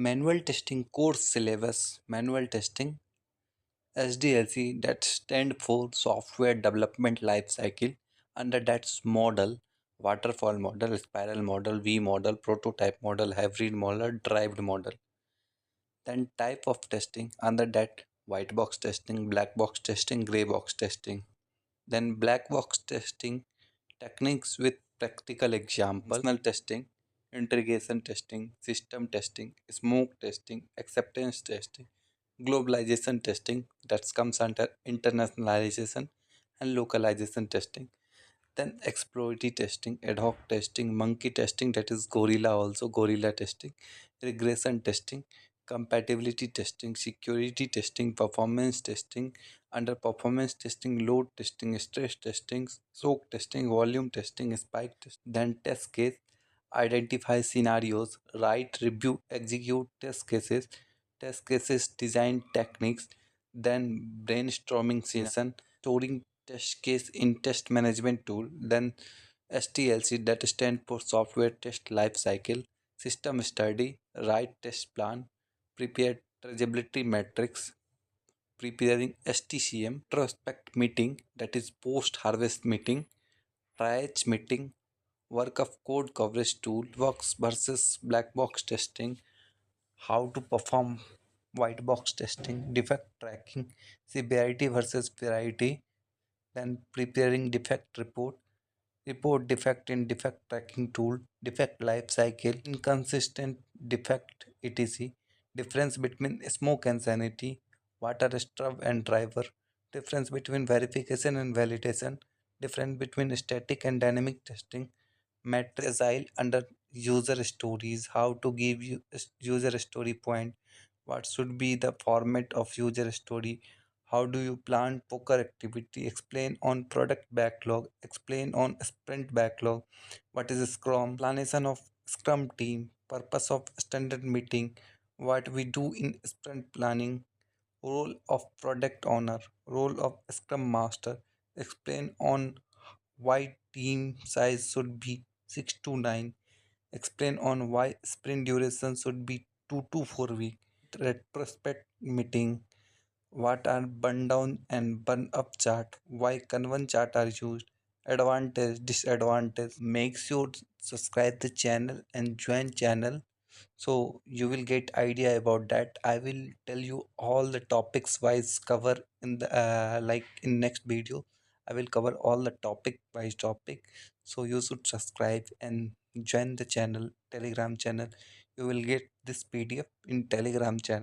Manual testing course syllabus. Manual testing SDLC, that stand for software development life cycle. Under that's model: waterfall model, spiral model, V model, prototype model, hybrid model, derived model. Then type of testing: under that white box testing, black box testing, gray box testing. Then black box testing techniques with practical example: functional testing, integration testing, system testing, smoke testing, acceptance testing, globalization testing, that comes under internationalization and localization testing. Then exploratory testing, ad hoc testing, monkey testing, that is gorilla, also gorilla testing, regression testing, compatibility testing, security testing, performance testing. Under performance testing, load testing, stress testing, soak testing, volume testing, spike testing. Then test case: identify scenarios, write, review, execute test cases, design techniques. Then brainstorming session, storing test case in test management tool. Then STLC, that stand for software test life cycle. System study, write test plan, prepare traceability metrics, preparing STCM, prospect meeting, that is post harvest meeting, triage meeting, work of code coverage tool, box versus black box testing, how to perform white box testing, defect tracking, severity versus variety. Then preparing defect report, report defect in defect tracking tool, defect life cycle, inconsistent defect, etc. Difference between smoke and sanity, water scrub and driver, difference between verification and validation, difference between static and dynamic testing, matrix agile under user stories, how to give you user story point, what should be the format of user story, how do you plan poker activity, explain on product backlog, explain on sprint backlog, what is scrum, explanation of scrum team, purpose of standard meeting, what we do in sprint planning, role of product owner, role of scrum master, explain on why team size should be 6 to 9, explain on why sprint duration should be 2 to 4 weeks, retrospect meeting, what are burn down and burn up chart, why Kanban chart are used, advantage, disadvantage. Make sure to subscribe the channel and join channel, so you will get idea about that. I will tell you all the topics wise cover in the like in next video. I will cover all the topic wise topic, so you should subscribe and join the channel, telegram channel. You will get this PDF in telegram channel.